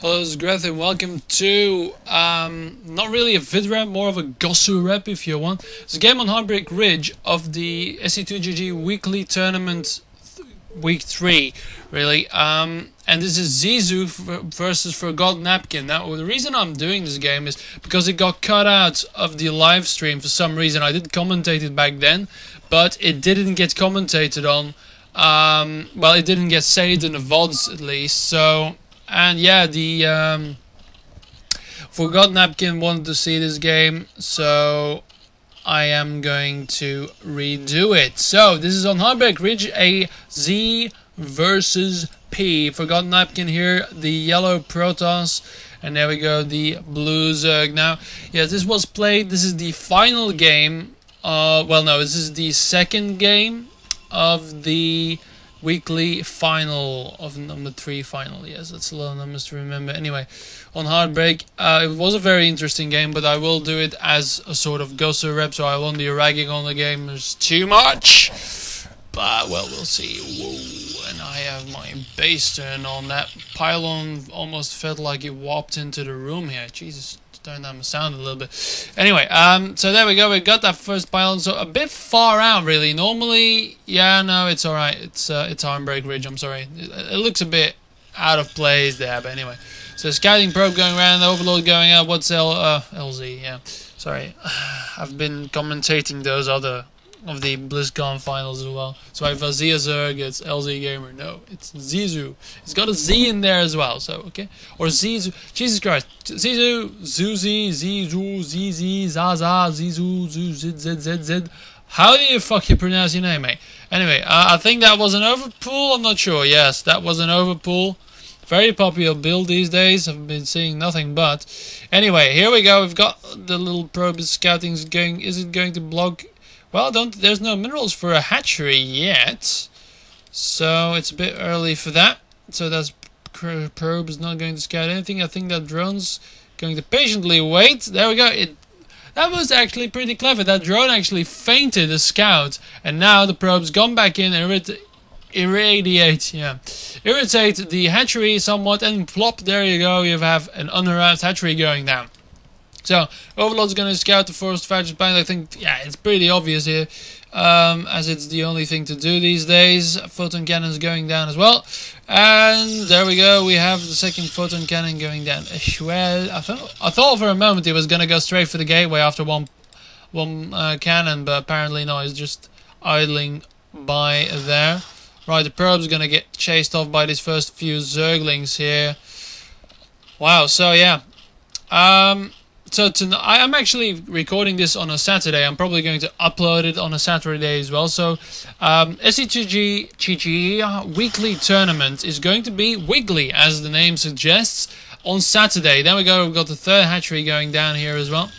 Hello, this is Greth and welcome to, not really a vid rep, more of a Gosu rep if you want. It's a game on Heartbreak Ridge of the SC2GG weekly tournament, week 3, really. And this is Zizu versus Forgotten Napkin. Now, the reason I'm doing this game is because it got cut out of the live stream for some reason. I did commentate it back then, but it didn't get commentated on. Well, it didn't get saved in the VODs at least, so... And yeah, the Forgotten Napkin wanted to see this game, so I am going to redo it. So this is on Heartbreak Ridge, a Z versus P. Forgotten Napkin here, the yellow Protoss, and there we go, the blue Zerg. Now, yeah, this was played. This is the final game. Well, no, this is the second game of the weekly final of number 3 final. Yes, that's a lot of numbers to remember. Anyway, on Heartbreak, it was a very interesting game, but I will do it as a sort of Gosu rep, so I won't be ragging on the gamers too much. But, well, we'll see. Whoa, and I have my base turn on. That pylon almost felt like it warped into the room here. Jesus, turn down the sound a little bit. Anyway, so there we go. We got that first pylon. So a bit far out, really. Normally, yeah, no, it's alright. It's Heartbreak Ridge. I'm sorry. It looks a bit out of place there, but anyway. So scouting probe going around, the overlord going out. What's LZ? Yeah, sorry. I've been commentating those other of the BlizzCon finals as well. So if Azia Zerg, it's LZ Gamer. No, it's Zizu. It's got a Z in there as well. So okay, or Zizu. Jesus Christ, Zizu, Zuzi, Zizu, Zizi, Zaza, Zizu, Zid. How do you fucking pronounce your name, mate? Anyway, I think that was an overpool. I'm not sure. Yes, that was an overpool. Very popular build these days. I've been seeing nothing but. Anyway, here we go. We've got the little probe scouting going. Is it going to block? Well, there's no minerals for a hatchery yet, so it's a bit early for that. So that's probe is not going to scout anything. I think that drone's going to patiently wait. There we go. That was actually pretty clever. That drone actually feinted the scout, and now the probe's gone back in and irritate the hatchery somewhat, and plop, there you go. You have an unharassed hatchery going down. So, Overlord's going to scout the forest fighters bind. I think, yeah, it's pretty obvious here, as it's the only thing to do these days. Photon cannon's going down as well. And there we go, we have the second photon cannon going down as well. I thought for a moment it was going to go straight for the gateway after one cannon, but apparently no, it's just idling by there. Right, the probe's going to get chased off by these first few Zerglings here. Wow, so yeah. So I'm actually recording this on a Saturday. I'm probably going to upload it on a Saturday as well. So SC2GG weekly tournament is going to be wiggly, as the name suggests, on Saturday. Then we go. We've got the third hatchery going down here as well,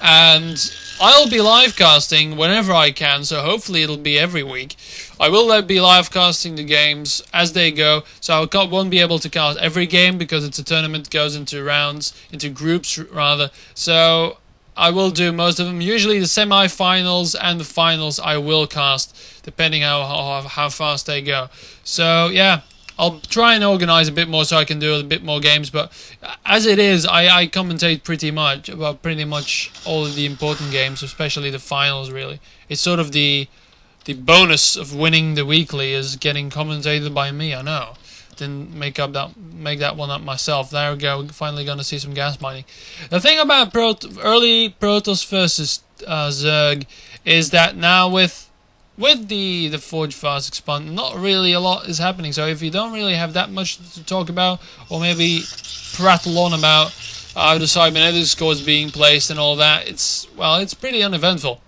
and I'll be live casting whenever I can. So hopefully it'll be every week. I will be live casting the games as they go, so I won't be able to cast every game because it's a tournament, goes into rounds, into groups rather. So I will do most of them. Usually the semi-finals and the finals I will cast, depending how fast they go. So yeah, I'll try and organize a bit more so I can do a bit more games. But as it is, I commentate pretty much all of the important games, especially the finals. Really, it's sort of the bonus of winning the weekly is getting commentated by me. I know. Didn't make that one up myself. There we go. We're finally going to see some gas mining. The thing about early Protoss versus Zerg is that now with the Forge Fast expand, not really a lot is happening. So if you don't really have that much to talk about, or maybe prattle on about how the cybernetic score is being placed and all that, it's pretty uneventful.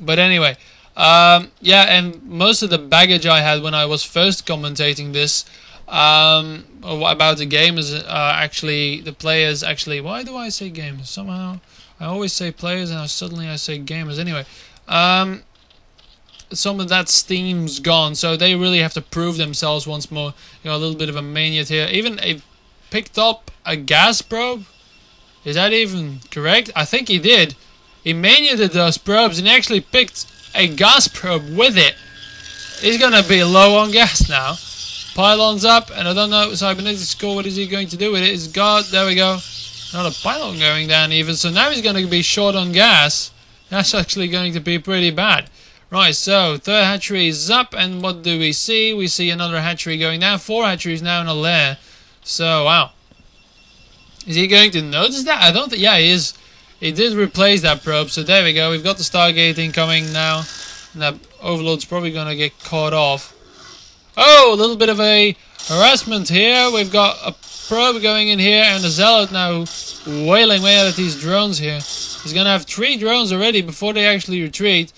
But anyway. Yeah, and most of the baggage I had when I was first commentating this about the game is actually the players. Actually, why do I say gamers? Somehow I always say players, and suddenly I say gamers. Anyway, some of that steam's gone, so they really have to prove themselves once more. You know, a little bit of a mania here. Even picked up a gas probe. Is that even correct? I think he did. He maniated those probes and he actually picked a gas probe with it. He's gonna be low on gas now. Pylons up, and I don't know, Cybernetics Core, what is he going to do with it? He's got, there we go, not a pylon going down even, so now he's going to be short on gas. That's actually going to be pretty bad. Right, so third hatchery is up, and what do we see? We see another hatchery going down. 4 hatcheries now in a lair. So, wow. Is he going to notice that? I don't think, yeah, he is. He did replace that probe, so there we go. We've got the Stargating coming now. And that Overlord's probably going to get caught off. Oh, a little bit of a harassment here. We've got a probe going in here, and the Zealot now wailing away at these drones here. He's going to have 3 drones already before they actually retreat.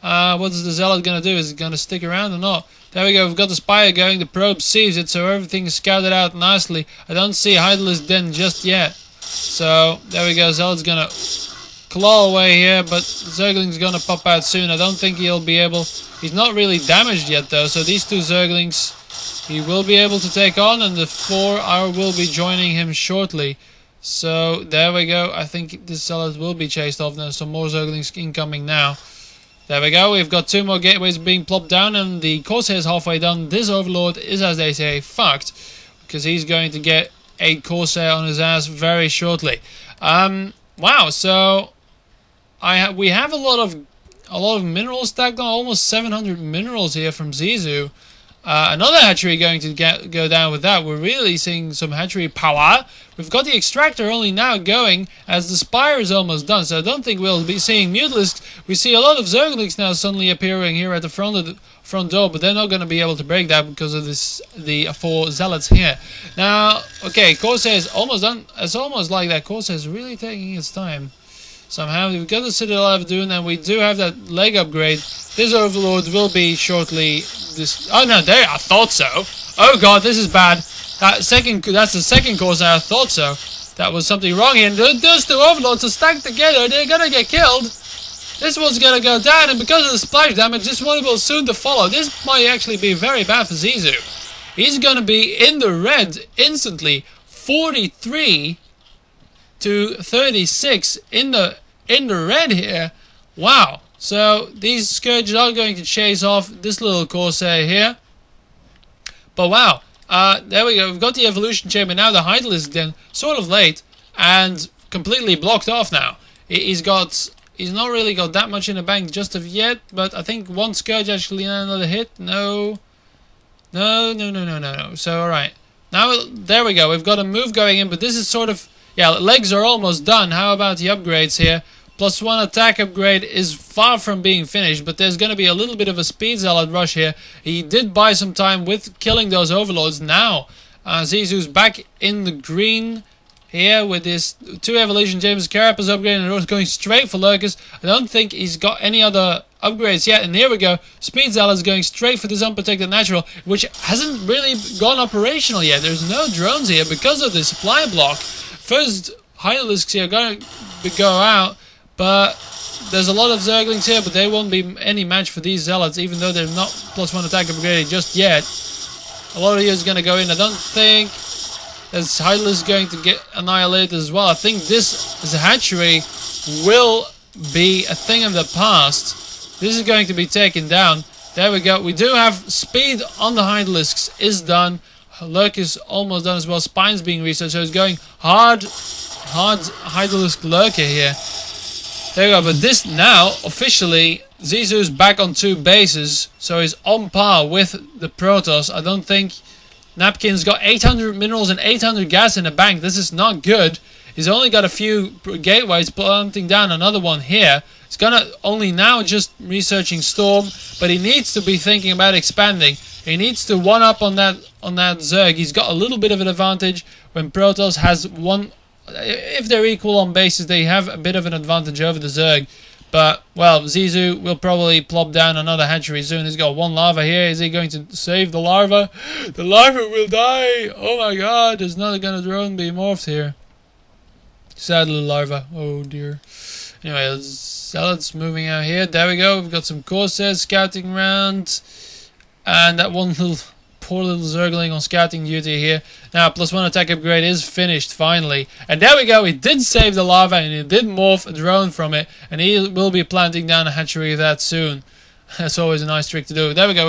What is the Zealot going to do? Is he going to stick around or not? There we go, we've got the Spire going, the probe sees it, so everything is scouted out nicely. I don't see Hydralisk Den just yet. So, there we go, Zealot's going to claw away here, but Zergling's going to pop out soon. I don't think he'll be able... He's not really damaged yet though, so these 2 Zerglings he will be able to take on, and the 4 will be joining him shortly. So, there we go, I think this Zealot will be chased off now, some more Zerglings incoming now. There we go, we've got 2 more gateways being plopped down, and the Corsair is halfway done. This Overlord is, as they say, fucked, because he's going to get a Corsair on his ass very shortly. Wow, so we have a lot of minerals stacked on, almost 700 minerals here from Zizu. Another hatchery going to go down with that. We're really seeing some hatchery power. We've got the extractor only now going as the Spire is almost done, so I don't think we'll be seeing Mutalisks. We see a lot of Zerglings now suddenly appearing here at the front door, but they're not going to be able to break that because of the 4 Zealots here. Now, okay, Corsair is almost done. It's almost like that Corsair is really taking its time. Somehow we've got the Citadel of Dune, and we do have that leg upgrade. This Overlord will be shortly. Oh no, there! I thought so. Oh god, this is bad. That's the second Corsair. I thought so. That was something wrong here. And those 2 Overlords are stacked together. They're gonna get killed. This one's gonna go down, and because of the splash damage, this one will soon to follow. This might actually be very bad for Zizu. He's gonna be in the red instantly. 43 to 36 in the red here. Wow. So these Scourges are going to chase off this little Corsair here. But wow. There we go. We've got the Evolution Chamber now. The Hydralisk Den sort of late and completely blocked off now. He's not really got that much in the bank just of yet, but I think 1 Scourge actually another hit. No. So alright. Now there we go. We've got a move going in, but this is sort of, yeah, legs are almost done. How about the upgrades here? +1 attack upgrade is far from being finished, but there's going to be a little bit of a speed Zealot rush here. He did buy some time with killing those Overlords. Now, Zizu's back in the green here with his 2 Evolution Chambers, Carapace upgrade, and going straight for Lurkers. I don't think he's got any other upgrades yet, and here we go. Speed Zealot's going straight for this unprotected natural, which hasn't really gone operational yet. There's no drones here because of the supply block. First, Hydralisks here are going to go out, but there's a lot of Zerglings here, but they won't be any match for these Zealots, even though they're not +1 attack upgraded just yet. A lot of you is going to go in. I don't think this Hydralisk is going to get annihilated as well. I think this hatchery will be a thing of the past. This is going to be taken down. There we go. We do have speed on the Hydralisks is done. Lurk is almost done as well. Spine's being researched, so it's going hard Hydralisk Lurker here. There we go, but this now, officially, Zizu's back on 2 bases, so he's on par with the Protoss. I don't think Napkin's got 800 minerals and 800 gas in the bank. This is not good. He's only got a few gateways, planting down another one here. He's gonna only now just researching Storm, but he needs to be thinking about expanding. He needs to one-up on that Zerg. He's got a little bit of an advantage when Protoss has one. If they're equal on bases, they have a bit of an advantage over the Zerg. But, well, Zizu will probably plop down another hatchery soon. He's got 1 larva here. Is he going to save the larva? The larva will die! Oh my god, there's not going to drone be morphed here. Sad little larva. Oh dear. Anyway, Zealots moving out here. There we go. We've got some Corsairs scouting around. And that one little poor little Zergling on scouting duty here. Now, +1 attack upgrade is finished, finally. And there we go, he did save the larva, and he did morph a drone from it. And he will be planting down a hatchery of that soon. That's always a nice trick to do. There we go.